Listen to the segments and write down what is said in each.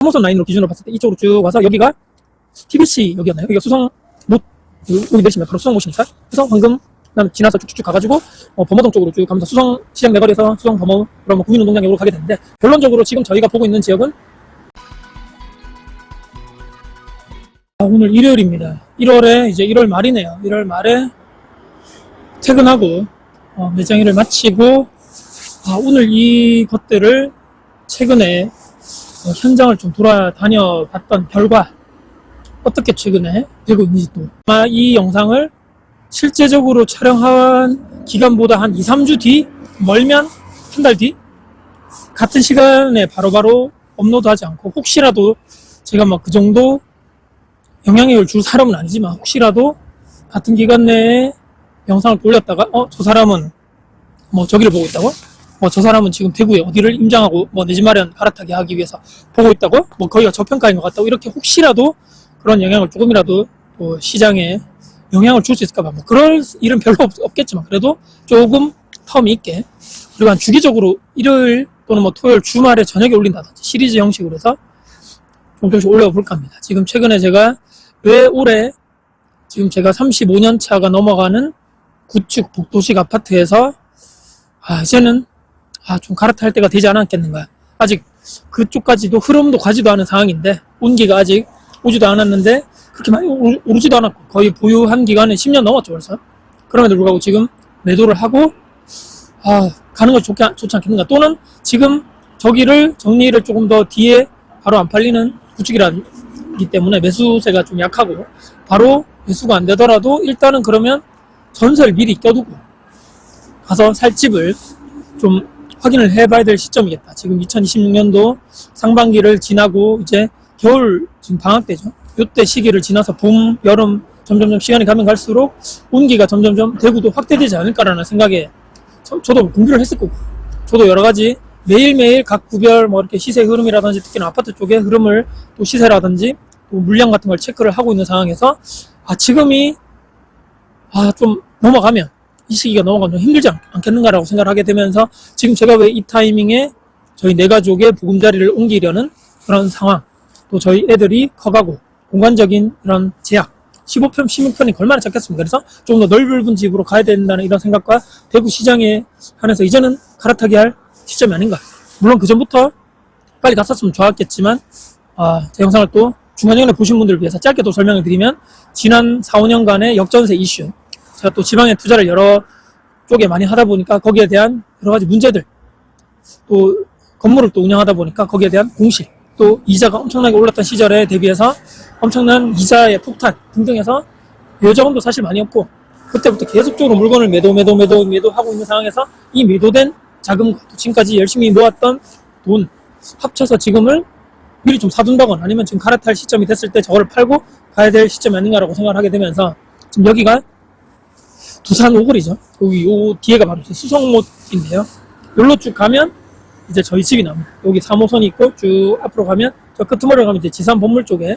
3호선 라인으로 기준으로 봤을 때 이쪽으로 쭉 와서 여기가 TBC 여기였나요? 여기가 수성못, 여기 내리시면 바로 수성못이니까. 그래서 방금 지나서 쭉쭉쭉 가가지고 범어동 쪽으로 쭉 가면서 수성시장 내거리에서 수성 범어 그러면 국민운동장역으로 가게 되는데, 결론적으로 지금 저희가 보고 있는 지역은 오늘 일요일입니다. 1월에 이제 1월 말이네요. 1월 말에 퇴근하고 매장 일을 마치고 오늘 이 것들을 최근에 현장을 좀 돌아다녀 봤던 결과 어떻게 최근에 되고 있는지, 또 아마 이 영상을 실제적으로 촬영한 기간보다 한 2, 3주 뒤, 멀면 한 달 뒤 같은 시간에 바로바로 업로드하지 않고, 혹시라도 제가 막 그 정도 영향력을 줄 사람은 아니지만 혹시라도 같은 기간 내에 영상을 돌렸다가 저 사람은 뭐 저기를 보고 있다고, 저 사람은 지금 대구에 어디를 임장하고 내 집 마련 갈아타게 하기 위해서 보고 있다고, 거기가 저평가인 것 같다고, 이렇게 혹시라도 그런 영향을 조금이라도 또 시장에 영향을 줄 수 있을까봐, 그럴 일은 별로 없겠지만 그래도 조금 텀이 있게, 그리고 한 주기적으로 일요일 또는 토요일 주말에 저녁에 올린다든지 시리즈 형식으로 해서 조금씩 올려볼까 합니다. 지금 최근에 제가 왜 올해 지금 제가 35년 차가 넘어가는 구축 복도식 아파트에서 이제는 좀 갈아탈 때가 되지 않았겠는가. 아직 그쪽까지도 흐름도 가지도 않은 상황인데, 온기가 아직 오지도 않았는데 그렇게 많이 오르지도 않았고, 거의 보유한 기간은 10년 넘었죠 벌써. 그럼에도 불구하고 지금 매도를 하고 가는 것이 좋지 않겠는가. 또는 지금 저기를 정리를 조금 더 뒤에 바로 안 팔리는 구축이라기 때문에 매수세가 좀 약하고, 바로 매수가 안 되더라도 일단은 그러면 전세를 미리 껴두고 가서 살 집을 좀 확인을 해봐야 될 시점이겠다. 지금 2026년도 상반기를 지나고 이제 겨울, 지금 방학 때죠. 이때 시기를 지나서 봄, 여름 점점점 시간이 가면 갈수록 온기가 점점점 대구도 확대되지 않을까라는 생각에 저도 공부를 했을 거고, 저도 여러 가지 매일매일 각 구별 이렇게 시세 흐름이라든지, 특히나 아파트 쪽의 흐름을 또 시세라든지 또 물량 같은 걸 체크를 하고 있는 상황에서 지금이 좀 넘어가면, 이 시기가 넘어가면 좀 힘들지 않겠는가라고 생각을 하게 되면서, 지금 제가 왜 이 타이밍에 저희 내 가족의 보금자리를 옮기려는 그런 상황, 또 저희 애들이 커가고 공간적인 이런 제약, 15평, 16평이 얼마나 작겠습니까? 그래서 좀 더 넓은 집으로 가야 된다는 이런 생각과 대구 시장에 한해서 이제는 갈아타게 할 시점이 아닌가. 물론 그 전부터 빨리 갔었으면 좋았겠지만, 제 영상을 또 중간중간에 보신 분들을 위해서 짧게 또 설명을 드리면, 지난 4, 5년간의 역전세 이슈, 제가 또 지방에 투자를 여러 쪽에 많이 하다 보니까 거기에 대한 여러 가지 문제들, 또 건물을 또 운영하다 보니까 거기에 대한 공실, 또 이자가 엄청나게 올랐던 시절에 대비해서 엄청난 이자의 폭탄 등등해서 여자금도 사실 많이 없고, 그때부터 계속적으로 물건을 매도하고 있는 상황에서 이 매도된 자금과 또 지금까지 열심히 모았던 돈 합쳐서 지금을 미리 좀 사둔다거나, 아니면 지금 갈아탈 시점이 됐을 때 저거를 팔고 가야 될 시점이 아닌가라고 생각을 하게 되면서, 지금 여기가 두산 오거리죠. 여기 요 뒤에가 바로 수성못인데요. 여기로 쭉 가면 이제 저희 집이 나옵니다. 여기 3호선이 있고 쭉 앞으로 가면 저 끄트머리로 가면 이제 지산 본물 쪽에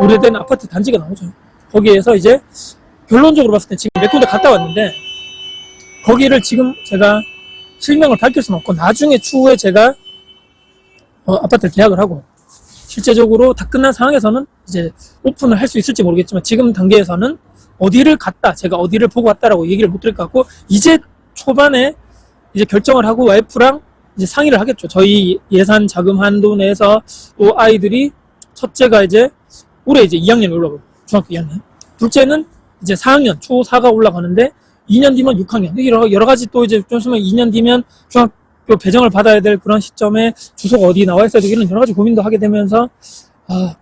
오래된 아파트 단지가 나오죠. 거기에서 이제 결론적으로 봤을 때 지금 몇 군데 갔다 왔는데, 거기를 지금 제가 실명을 밝힐 수는 없고, 나중에 추후에 제가 아파트를 계약을 하고 실제적으로 다 끝난 상황에서는 이제 오픈을 할 수 있을지 모르겠지만, 지금 단계에서는 어디를 갔다, 제가 어디를 보고 왔다라고 얘기를 못 드릴 것 같고, 이제 초반에 이제 결정을 하고 와이프랑 이제 상의를 하겠죠. 저희 예산 자금 한도 내에서 또 아이들이, 첫째가 이제 올해 이제 2학년에 올라가고, 중학교 2학년. 둘째는 이제 4학년, 초4가 올라가는데 2년 뒤면 6학년. 여러 가지 또 이제 좀 있으면 2년 뒤면 중학교 배정을 받아야 될 그런 시점에 주소가 어디 나와 있어야 되고, 이런 여러 가지 고민도 하게 되면서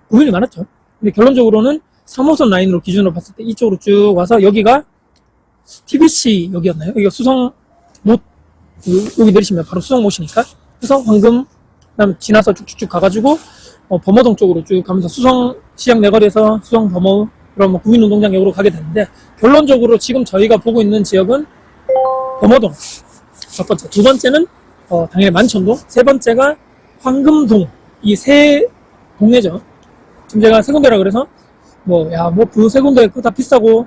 고민이 많았죠. 근데 결론적으로는 3호선 라인으로 기준으로 봤을 때 이쪽으로 쭉 와서 여기가 TBC 여기였나요? 여기가 수성못, 여기 내리시면 바로 수성못이니까. 그래서 방금 지나서 쭉쭉쭉 가가지고 범어동 쪽으로 쭉 가면서 수성시장 내거리에서 수성 범어 그럼 국민운동장역으로 가게 되는데, 결론적으로 지금 저희가 보고 있는 지역은 범어동 첫 번째, 두 번째는 당연히 만천동, 세 번째가 황금동. 이 세 동네죠. 지금 제가 세 군데라 그래서 그 세 군데 다 비싸고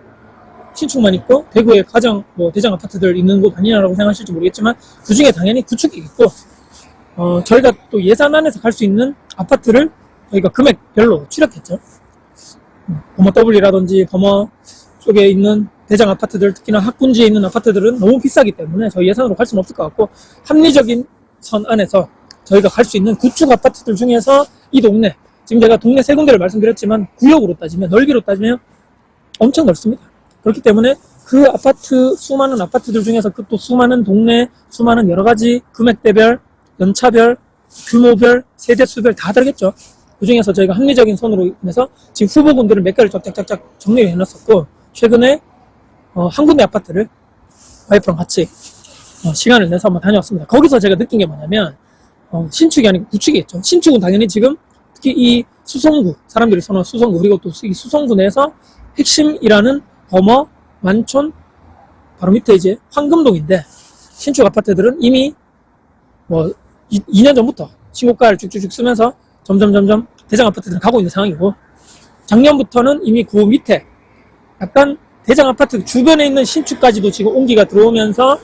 신축만 있고 대구에 가장 대장 아파트들 있는 곳 아니냐라고 생각하실지 모르겠지만, 그 중에 당연히 구축이 있고 저희가 또 예산 안에서 갈 수 있는 아파트를 저희가 금액별로 추렸겠죠. 범어 W라든지 범어 쪽에 있는 대장 아파트들, 특히나 학군지에 있는 아파트들은 너무 비싸기 때문에 저희 예산으로 갈 수는 없을 것 같고, 합리적인 선 안에서 저희가 갈 수 있는 구축 아파트들 중에서 이 동네, 지금 제가 동네 세 군데를 말씀드렸지만 구역으로 따지면, 넓이로 따지면 엄청 넓습니다. 그렇기 때문에 그 아파트, 수많은 아파트들 중에서 그 또 수많은 동네, 수많은 여러 가지 금액대별, 연차별, 규모별, 세대수별 다 다르겠죠. 그 중에서 저희가 합리적인 선으로 인해서 지금 후보군들을 몇 개를 쫙쫙쫙쫙 정리를 해놨었고, 최근에 한 군데 아파트를 와이프랑 같이 시간을 내서 한번 다녀왔습니다. 거기서 제가 느낀 게 뭐냐면, 신축이 아니고 구축이겠죠. 신축은 당연히 지금 특히 이 수성구, 사람들이 선호하는 수성구, 그리고 또 이 수성구 내에서 핵심이라는 범어, 만촌, 바로 밑에 이제 황금동인데, 신축 아파트들은 이미 2년 전부터 신고가를 쭉쭉쭉 쓰면서 점점 대장 아파트들은 가고 있는 상황이고, 작년부터는 이미 그 밑에 약간 대장 아파트 주변에 있는 신축까지도 지금 온기가 들어오면서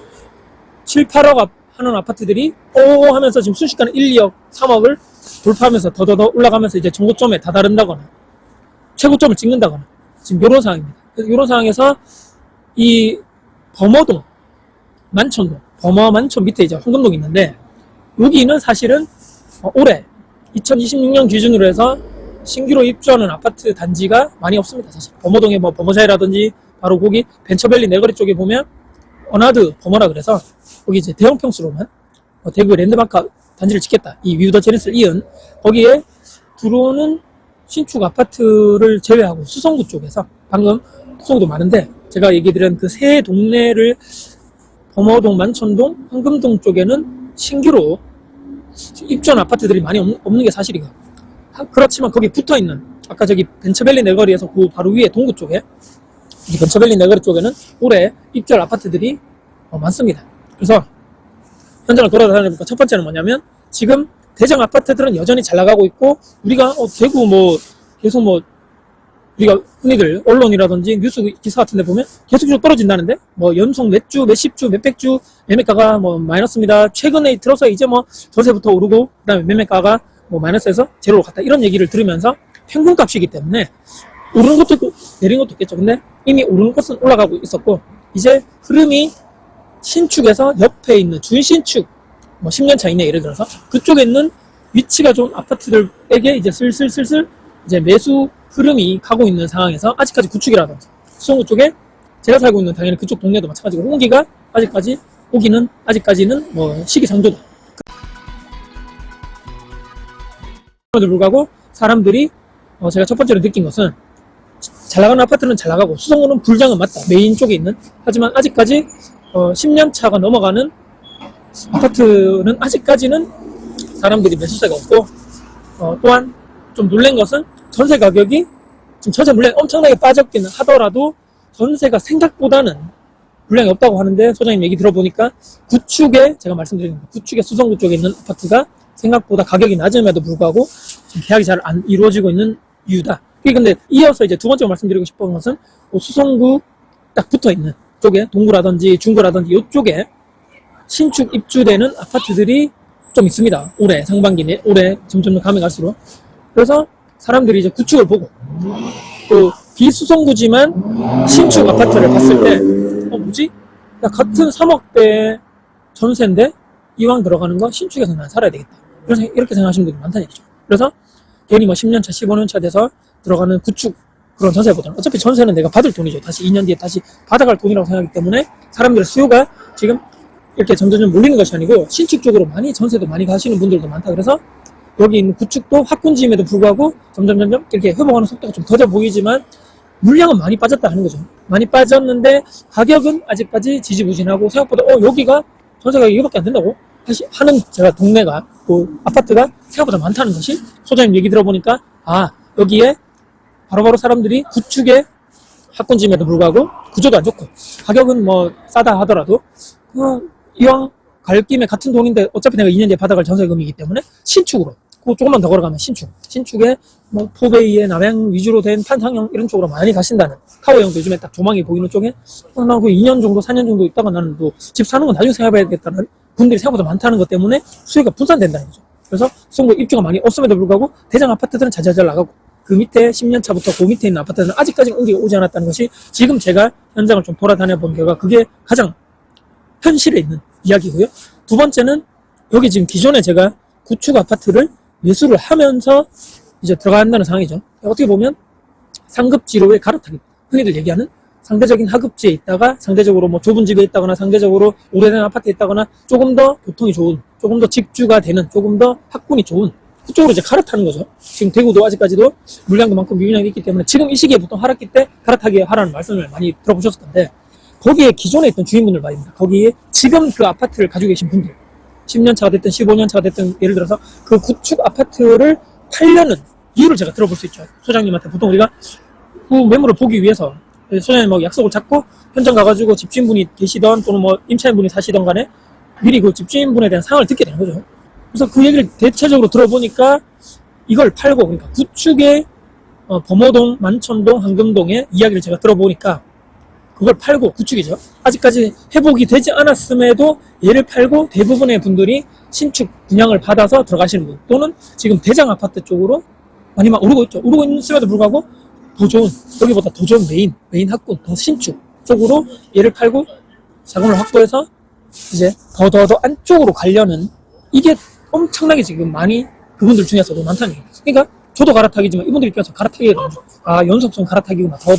7, 8억 하는 아파트들이 오 하면서 지금 순식간에 1, 2억, 3억을 돌파하면서 더더더 올라가면서 이제 정고점에 다다른다거나 최고점을 찍는다거나 지금 이런 상황입니다. 이런 상황에서 이 범어동, 만촌동, 범어 만촌 밑에 이제 황금동이 있는데, 여기는 사실은 올해 2026년 기준으로 해서 신규로 입주하는 아파트 단지가 많이 없습니다. 사실 범어동에 범어자이라든지 바로 거기 벤처밸리 내거리 쪽에 보면 어나드 범어라 그래서 거기 이제 대형 평수로만 대구 랜드마크 단지를 짓겠다, 이 위우더 제네스를 이은 거기에 들어오는 신축 아파트를 제외하고 수성구 쪽에서, 방금 수성구도 많은데 제가 얘기드린 그 세 동네를 범어동, 만촌동, 황금동 쪽에는 신규로 입주한 아파트들이 많이 없는 게 사실이고, 그렇지만 거기 붙어있는 아까 저기 벤처밸리 내거리에서 그 바로 위에 동구 쪽에 이 벤처밸리 내거리 쪽에는 올해 입주할 아파트들이 많습니다. 그래서 현장을 돌아다니니까 첫 번째는 뭐냐면, 지금 대장 아파트들은 여전히 잘 나가고 있고, 우리가 대구 계속 우리가 흔히들 언론이라든지 뉴스 기사 같은 데 보면 계속적으로 떨어진다는데, 연속 몇 주, 몇십 주, 몇백 주 매매가가 마이너스입니다. 최근에 들어서 이제 전세부터 오르고, 그 다음에 매매가가 마이너스에서 제로로 갔다, 이런 얘기를 들으면서 평균값이기 때문에 오르는 것도 있고 내리는 것도 있겠죠. 근데 이미 오르는 것은 올라가고 있었고, 이제 흐름이 신축에서 옆에 있는 준신축 10년 차 이내, 예를 들어서 그쪽에 있는 위치가 좀 아파트들에게 이제 슬슬 이제 매수 흐름이 가고 있는 상황에서, 아직까지 구축이라든지 수성구 쪽에 제가 살고 있는 당연히 그쪽 동네도 마찬가지고 홍기가 아직까지는 시기상조다. 그럼에도 불구하고 사람들이 제가 첫 번째로 느낀 것은, 잘 나가는 아파트는 잘 나가고 수성구는 불장은 맞다, 메인 쪽에 있는. 하지만 아직까지 10년 차가 넘어가는 아파트는 아직까지는 사람들이 매수세가 없고, 또한 좀 놀란 것은 전세 가격이 지금 전세 물량이 엄청나게 빠졌기는 하더라도 전세가 생각보다는 물량이 없다고 하는데, 소장님 얘기 들어보니까 구축에, 제가 말씀드린 구축에 수성구 쪽에 있는 아파트가 생각보다 가격이 낮음에도 불구하고 지금 계약이 잘 안 이루어지고 있는 이유다. 근데 이어서 이제 두 번째로 말씀드리고 싶은 것은, 수성구 딱 붙어 있는 쪽에 동구라든지 중구라든지 이쪽에 신축 입주되는 아파트들이 좀 있습니다. 올해 상반기 내, 올해 점점 가면 갈수록. 그래서 사람들이 이제 구축을 보고, 또 비수성구지만 신축 아파트를 봤을 때 뭐지? 야, 같은 3억대 전세인데 이왕 들어가는 거 신축에서 난 살아야 되겠다, 이렇게 생각하시는 분들이 많다는 얘기죠. 그래서 괜히 10년차 15년차 돼서 들어가는 구축 그런 전세보다는, 어차피 전세는 내가 받을 돈이죠. 다시 2년 뒤에 다시 받아갈 돈이라고 생각하기 때문에 사람들의 수요가 지금 이렇게 점점 몰리는 것이 아니고, 신축 쪽으로 많이 전세도 많이 가시는 분들도 많다. 그래서 여기 있는 구축도 학군지임에도 불구하고 점점 이렇게 회복하는 속도가 좀 더뎌 보이지만 물량은 많이 빠졌다 하는 거죠. 많이 빠졌는데 가격은 아직까지 지지부진하고, 생각보다 여기가 전세가 이거밖에 안 된다고 하는, 제가 동네가, 그 아파트가 생각보다 많다는 것이, 소장님 얘기 들어보니까 여기에 바로바로 사람들이 구축에 학군지임에도 불구하고 구조도 안 좋고 가격은 싸다 하더라도 이왕 갈 김에 같은 돈인데 어차피 내가 2년 뒤에 받아갈 전세금이기 때문에 신축으로, 조금만 더 걸어가면 신축에 포베이에 남양 위주로 된 판상형 이런 쪽으로 많이 가신다는, 타워형도 요즘에 딱 조망이 보이는 쪽에, 나 그 2년 정도 4년 정도 있다가 나는 또 집 사는 건 나중에 생각해야겠다는 분들이 생각보다 많다는 것 때문에 수요가 분산된다는 거죠. 그래서 수성구 입주가 많이 없음에도 불구하고 대장 아파트들은 자자잘 나가고 그 밑에 10년 차부터 그 밑에 있는 아파트들은 아직까지는 옮기가 오지 않았다는 것이 지금 제가 현장을 좀 돌아다녀 본 결과 그게 가장 현실에 있는 이야기고요. 두 번째는 여기 지금 기존에 제가 구축 아파트를 매수를 하면서 이제 들어간다는 상황이죠. 어떻게 보면 상급지로의 갈아타기, 흔히들 얘기하는 상대적인 하급지에 있다가 상대적으로 뭐 좁은 집에 있다거나 상대적으로 오래된 아파트에 있다거나 조금 더 교통이 좋은, 조금 더 직주가 되는, 조금 더 학군이 좋은 그쪽으로 이제 갈아타는 거죠. 지금 대구도 아직까지도 물량도 많고 미분양이 있기 때문에 지금 이 시기에 보통 하락기 때 갈아타기 하라는 말씀을 많이 들어보셨을 건데 거기에 기존에 있던 주인분들 말입니다. 거기에 지금 그 아파트를 가지고 계신 분들 10년 차가 됐든 15년 차가 됐든 예를 들어서 그 구축 아파트를 팔려는 이유를 제가 들어볼 수 있죠. 소장님한테 보통 우리가 그 매물을 보기 위해서 소장님 뭐 약속을 잡고 현장 가가지고 집주인분이 계시던 또는 뭐 임차인분이 사시던 간에 미리 그 집주인분에 대한 상황을 듣게 되는 거죠. 그래서 그 얘기를 대체적으로 들어보니까 이걸 팔고 그러니까 구축의 범어동, 만천동, 황금동의 이야기를 제가 들어보니까 그걸 팔고 구축이죠. 아직까지 회복이 되지 않았음에도 얘를 팔고 대부분의 분들이 신축 분양을 받아서 들어가시는 분 또는 지금 대장 아파트 쪽으로 많이 막 오르고 있죠. 오르고 있음에도 불구하고 더 좋은 여기보다 더 좋은 메인 학군 더 신축 쪽으로 얘를 팔고 자금을 확보해서 이제 더 안쪽으로 가려는 이게 엄청나게 지금 많이 그분들 중에서도 많다는 얘기죠. 그러니까 저도 갈아타기지만 이분들 입장에서 갈아타기가 연속성 갈아타기구나. 더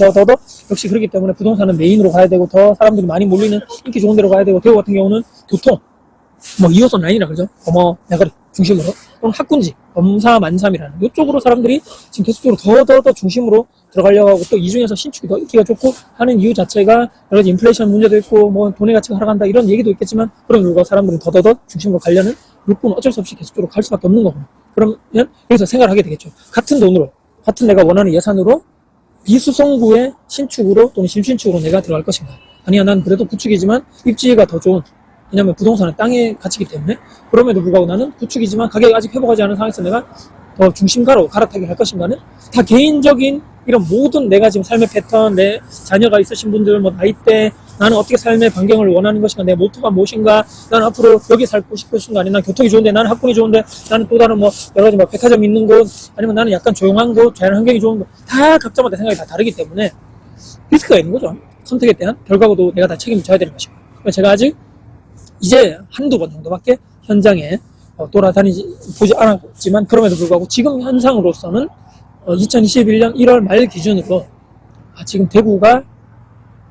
역시 그렇기 때문에 부동산은 메인으로 가야 되고 더 사람들이 많이 몰리는 인기 좋은 데로 가야 되고 대구 같은 경우는 교통 뭐 2호선 라인이라 그러죠. 내거리 중심으로 또는 학군지 검사 만삼이라는 이쪽으로 사람들이 지금 계속적으로 더 중심으로 들어가려고 하고 또 이 중에서 신축이 더 인기가 좋고 하는 이유 자체가 여러 가지 인플레이션 문제도 있고 뭐 돈의 가치가 하락한다 이런 얘기도 있겠지만 그런 결과 사람들은 더 중심으로 가려는 욕구는 어쩔 수 없이 계속적으로 갈 수밖에 없는 거고 그러면 여기서 생각을 하게 되겠죠. 같은 돈으로 같은 내가 원하는 예산으로 비수성구의 신축으로 또는 신축으로 내가 들어갈 것인가 아니야 난 그래도 구축이지만 입지가 더 좋은 왜냐면 부동산은 땅의 가치이기 때문에 그럼에도 불구하고 나는 구축이지만 가격이 아직 회복하지 않은 상황에서 내가 더 중심가로 갈아타기 할 것인가는 다 개인적인 이런 모든 내가 지금 삶의 패턴, 내 자녀가 있으신 분들, 뭐 나이대, 나는 어떻게 삶의 반경을 원하는 것인가, 내 모토가 무엇인가, 나는 앞으로 여기 살고 싶으신가, 아니면 난 교통이 좋은데, 나는 학군이 좋은데, 나는 또 다른 뭐 여러 가지 뭐 백화점 있는 곳, 아니면 나는 약간 조용한 곳, 자연 환경이 좋은 곳, 다 각자마다 생각이 다 다르기 때문에 리스크가 있는 거죠. 선택에 대한 결과고도 내가 다 책임을 져야 되는 것이고. 제가 아직 이제 한두 번 정도밖에 현장에 보지 않았지만 그럼에도 불구하고 지금 현상으로서는 2021년 1월 말 기준으로 지금 대구가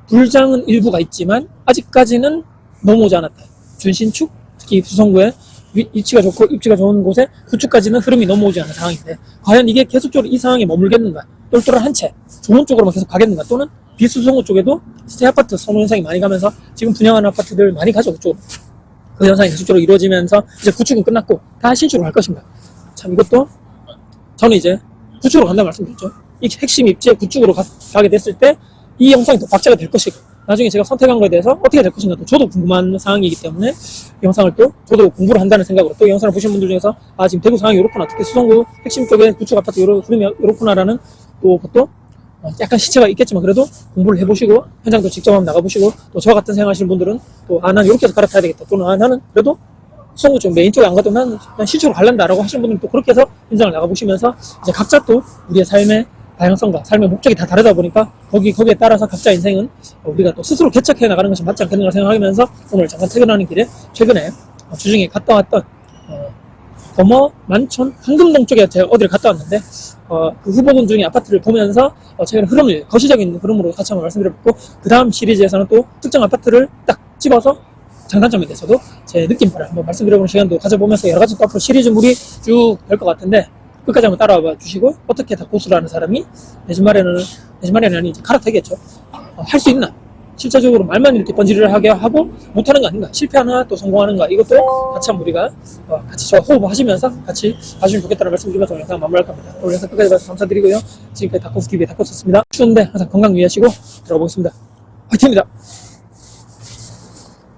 불장은 일부가 있지만 아직까지는 넘어오지 않았다. 준신축, 특히 부성구에 위치가 좋고 입지가 좋은 곳에 구축까지는 흐름이 넘어오지 않은 상황인데 과연 이게 계속적으로 이 상황에 머물겠는가? 똘똘한 한 채, 좋은 쪽으로만 계속 가겠는가? 또는 비수성구 쪽에도 새 아파트 선호 현상이 많이 가면서 지금 분양하는 아파트들 많이 가죠. 그쪽으로. 그 현상이 계속적으로 이루어지면서 이제 구축은 끝났고 다 신축으로 갈 것인가? 참 이것도 저는 이제 구축으로 간다는 말씀드렸죠. 이 핵심 입지에 구축으로 가게 됐을 때 이 영상이 또 박제가 될 것이고 나중에 제가 선택한 거에 대해서 어떻게 될 것인가 또 저도 궁금한 상황이기 때문에 이 영상을 또 저도 공부를 한다는 생각으로 또 이 영상을 보신 분들 중에서 지금 대구 상황이 이렇구나 특히 수성구 핵심 쪽에 구축 아파트 흐름이 이렇구나라는 또 그것도 약간 시차가 있겠지만 그래도 공부를 해보시고 현장도 직접 한번 나가보시고 또 저와 같은 생각하시는 분들은 또 난 이렇게 해서 갈아타야 되겠다 또는 나는 그래도 수성구 쪽 메인 쪽에 안 가도 난 실적으로 갈란다라고 하시는 분들은 또 그렇게 해서 현장을 나가보시면서 이제 각자 또 우리의 삶의 다양성과 삶의 목적이 다 다르다 보니까 거기에 따라서 각자 인생은 우리가 또 스스로 개척해 나가는 것이 맞지 않겠는가 생각하면서 오늘 잠깐 퇴근하는 길에 최근에 주중에 갔다 왔던 범어, 만천, 황금동 쪽에 제가 어디를 갔다 왔는데 그 후보군 중에 아파트를 보면서 최근에 흐름을 거시적인 흐름으로 같이 한번 말씀드렸고 그 다음 시리즈에서는 또 특정 아파트를 딱 집어서 장단점에 대해서도 제 느낌을 한번 말씀드려보는 시간도 가져보면서 여러 가지 또 앞으로 시리즈물이 쭉 될 것 같은데 끝까지 한번 따라와 주시고 어떻게 다 고수를 하는 사람이 내 집 마련이 아니 이제 갈아타겠죠. 할 수 있나? 실제적으로 말만 이렇게 번지를 하게 하고 못하는 거 아닌가? 실패하나 또 성공하는가? 이것도 같이 한번 우리가 같이 저와 호흡하시면서 같이 봐주시면 좋겠다는 말씀 드리면서 오늘 영상 마무리할 겁니다. 오늘 영상 끝까지 봐주셔서 감사드리고요. 지금까지 다코스TV의 다코스였습니다. 추운데 항상 건강 유의하시고 들어가보겠습니다. 화이팅입니다.